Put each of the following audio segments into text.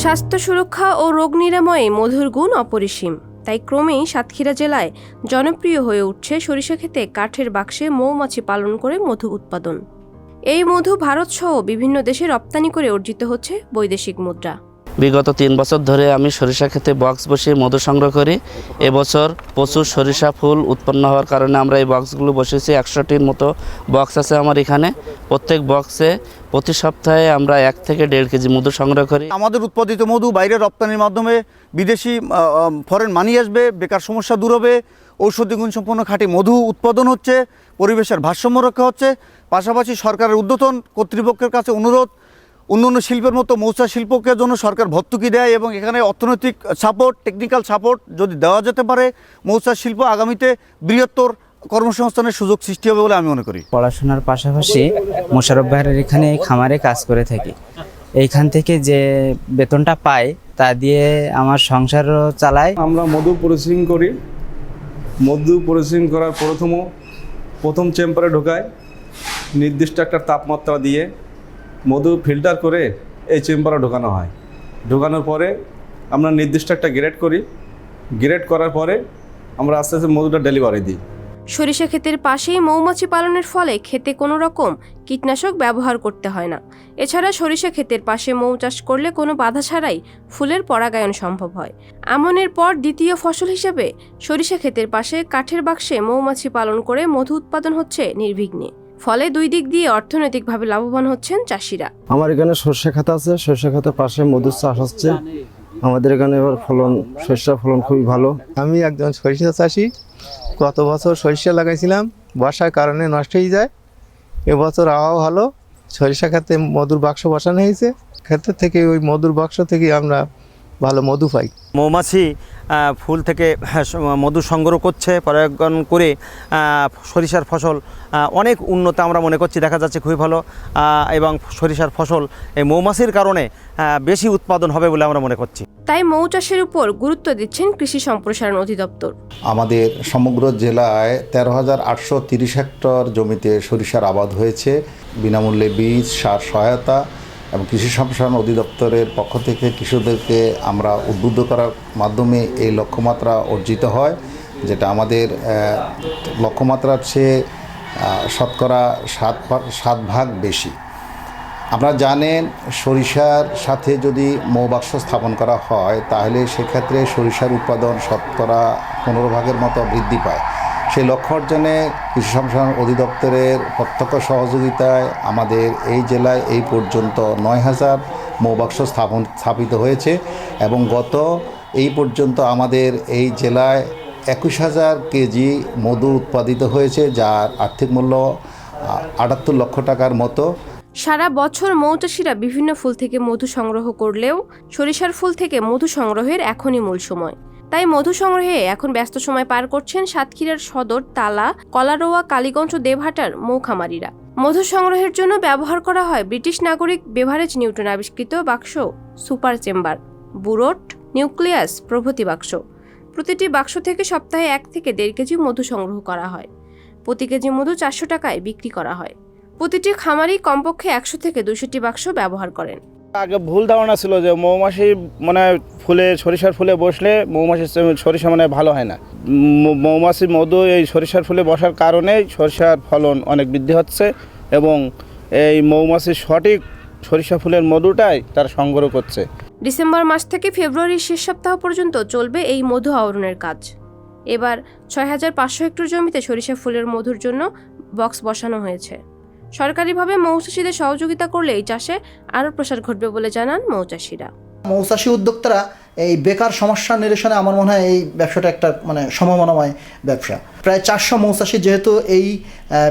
স্বাস্থ্য সুরক্ষা ও রোগ নিরাময়ে মধুর গুণ অপরিসীম। তাই ক্রমেই সাতক্ষীরা জেলায় জনপ্রিয় হয়ে উঠছে সরিষা ক্ষেতে কাঠের বাক্সে মৌমাছি পালন করে মধু উৎপাদন। এই মধু ভারতসহ বিভিন্ন দেশে রপ্তানি করে অর্জিত হচ্ছে বৈদেশিক মুদ্রা। বিগত 3 বছর ধরে আমি সরিষা ক্ষেতে বক্স বসিয়ে মধু সংগ্রহ করি। এবছর প্রচুর সরিষা ফুল উৎপন্ন হওয়ার কারণে আমরা এই বক্সগুলো বসেছি। 100টির মতো বক্স আছে আমার এখানে। প্রত্যেক বক্সে প্রতি সপ্তাহে আমরা 1 থেকে 1.5 কেজি মধু সংগ্রহ করি। আমাদের উৎপাদিত মধু বাইরে রপ্তানির মাধ্যমে বিদেশি ফরেন মানি আসবে, বেকার সমস্যা দূর হবে, ঔষধি গুণসম্পন্ন খাঁটি মধু উৎপাদন হচ্ছে, পরিবেশের ভারসাম্য রক্ষা হচ্ছে। পাশাপাশি সরকারের ঊর্ধ্বতন কর্তৃপক্ষের কাছে অনুরোধ, অন্যান্য শিল্পের মতো মৌচাষ শিল্পকে জন্য সরকার ভর্তুকি দেয় এবং এখানে অর্থনৈতিক সাপোর্ট, টেকনিক্যাল সাপোর্ট যদি দেওয়া যেতে পারে, মৌচাষ শিল্প আগামীতে বৃহত্তর কর্মসংস্থানের সুযোগ সৃষ্টি হবে বলে আমি মনে করি। পড়াশোনার পাশাপাশি মোশাররফ ভাইয়ের এখানে খামারে কাজ করে থাকি। এইখান থেকে যে বেতনটা পাই তা দিয়ে আমার সংসারও চালাই। আমরা মধু প্রসেসিং করি। মধু প্রসেসিং করার প্রথম চেম্বারে ঢোকায়, নির্দিষ্ট একটা তাপমাত্রা দিয়ে মধু ফিল্টার করে এই চেম্বারে ঢোকানো হয়। ঢোকানোর পরে আমরা নির্দিষ্ট একটা গ্রেড করি। গ্রেড করার পরে আমরা আস্তে আস্তে মধুটা ডেলিভারি দিই। সরিষা ক্ষেতের পাশেই মৌমাছি পালনের ফলে ক্ষেতে কোনো রকম কীটনাশক ব্যবহার করতে হয় না। এছাড়া সরিষা ক্ষেতের পাশে মৌ চাষ করলে কোনো বাধা ছাড়াই ফুলের পরাগায়ন সম্ভব হয়। আমনের পর দ্বিতীয় ফসল হিসেবে সরিষা ক্ষেতের পাশে কাঠের বাক্সে মৌমাছি পালন করে মধু উৎপাদন হচ্ছে নির্বিঘ্নে। ফলে দুই দিক দিয়ে অর্থনৈতিকভাবে লাভবান হচ্ছেন চাষিরা। আমার এখানে সরষে খাত আছে, সরষে খাতের পাশে মধুর চাষ হচ্ছে। আমাদের এখানে এবার সরিষার ফলন খুবই ভালো। আমি একজন সরিষা চাষি। গত বছর সরিষা লাগাইছিলাম, বর্ষার কারণে নষ্ট হয়ে যায়। এবছর আবহাওয়া ভালো, সরিষা খাতে মধুর বাক্স বসানো হয়েছে। ক্ষেত্র থেকে ওই মধুর বাক্স থেকে আমরা ভালো মধু পাই। মৌমাছি ফুল থেকে মধু সংগ্রহ করছে, পরাগায়ন করে সরিষার ফসল অনেক উন্নত আমরা মনে করছি, দেখা যাচ্ছে খুবই ভালো। এবং সরিষার ফসল এই মৌমাছির কারণে বেশি উৎপাদন হবে বলে আমরা মনে করছি। তাই মৌ চাষের উপর গুরুত্ব দিচ্ছেন কৃষি সম্প্রসারণ অধিদপ্তর। আমাদের সমগ্র জেলায় 13,830 হেক্টর জমিতে সরিষার আবাদ হয়েছে। বিনামূল্যে বীজ, সার সহায়তা এবং কৃষি সম্প্রসারণ অধিদপ্তরের পক্ষ থেকে কৃষকদেরকে আমরা উদ্বুদ্ধ করার মাধ্যমে এই লক্ষ্যমাত্রা অর্জিত হয়, যেটা আমাদের লক্ষ্যমাত্রার চেয়ে শতকরা 7 ভাগ বেশি। আপনারা জানেন, সরিষার সাথে যদি মৌবাক্স স্থাপন করা হয় তাহলে সেক্ষেত্রে সরিষার উৎপাদন শতকরা 15 ভাগের মতো বৃদ্ধি পায়। সেই লক্ষ্য অর্জনে কৃষি সম্প্রসারণ অধিদপ্তরের প্রত্যক্ষ সহযোগিতায় আমাদের এই জেলায় এই পর্যন্ত 9,000 মৌবাক্স স্থাপিত হয়েছে এবং গত এই পর্যন্ত আমাদের এই জেলায় 21,000 কেজি মধু উৎপাদিত হয়েছে, যার আর্থিক মূল্য 78 লক্ষ টাকার মতো। সারা বছর মৌচাষীরা বিভিন্ন ফুল থেকে মধু সংগ্রহ করলেও সরিষার ফুল থেকে মধু সংগ্রহের এখনই মূল সময়। তাই মধু সংগ্রহে এখন ব্যস্ত সময় পার করছেন সাতক্ষীরার সদর, তালা, কলারোয়া, কালীগঞ্জ ও দেবহাটার মৌখামারিরা। মধু সংগ্রহের জন্য ব্যবহার করা হয় ব্রিটিশ নাগরিক বেভারেজ নিউটন আবিষ্কৃত বাক্স, সুপার চেম্বার, বুরট, নিউক্লিয়াস প্রভৃতি বাক্স। প্রতিটি বাক্স থেকে সপ্তাহে 1 থেকে 1.5 কেজি মধু সংগ্রহ করা হয়। প্রতি কেজি মধু 400 টাকায় বিক্রি করা হয়। প্রতিটি খামারি কমপক্ষে 100 থেকে 200টি বাক্স ব্যবহার করেন। আগে ভুল ধারণা ছিল যে মৌমাছি সরিষার ফুলে বসলে সরিষা ভালো হয় না। মৌমাছি মধু এই সরিষার ফুলে বসার কারণে সরিষার ফলন অনেক বৃদ্ধি হচ্ছে এবং এই মৌমাছি সঠিক সরিষা ফুলের মধুটাই তারা সংগ্রহ করছে। ডিসেম্বর মাস থেকে ফেব্রুয়ারির শেষ সপ্তাহ পর্যন্ত চলবে এই মধু আহরণের কাজ। এবার 6,500 হেক্টর জমিতে সরিষা ফুলের মধুর জন্য বক্স বসানো হয়েছে। সরকারিভাবে মৌচাষীদের সহযোগিতা করলে এই চাষে আরও প্রসার ঘটবে বলে জানান মৌচাষীরা। মৌচাষী উদ্যোক্তারা এই বেকার সমস্যা নিরসনে আমার মনে হয় এই ব্যবসাটা একটা সম্ভাবনাময় ব্যবসা। প্রায় 400 মৌচাষী যেহেতু এই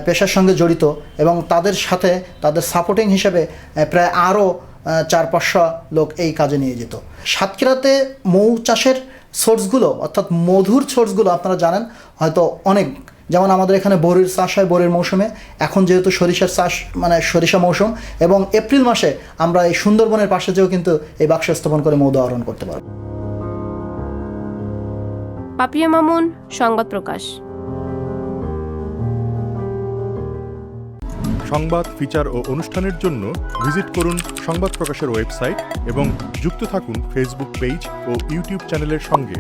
পেশার সঙ্গে জড়িত এবং তাদের সাথে তাদের সাপোর্টিং হিসেবে প্রায় আরও 400-500 লোক এই কাজে নিয়ে যেত। সাতক্ষীরাতে মৌ চাষের সোর্সগুলো অর্থাৎ মধুর সোর্সগুলো আপনারা জানেন হয়তো অনেক, যেমন আমাদের এখানে বড়ির চাষ হয় বড়ির মৌসুমে। এখন যেহেতু সরিষার চাষ সরিষা মৌসুম এবং এপ্রিল মাসে আমরা এই সুন্দরবনের পাশে যেও কিন্তু এই বাক্স স্থাপন করে মধু আহরণ করতে পারব। পাপিয়া মামুন, সংবাদ প্রকাশ। সংবাদ, ফিচার ও অনুষ্ঠানের জন্য ভিজিট করুন সংবাদ প্রকাশের ওয়েবসাইট এবং যুক্ত থাকুন ফেসবুক পেজ ও ইউটিউব চ্যানেলের সঙ্গে।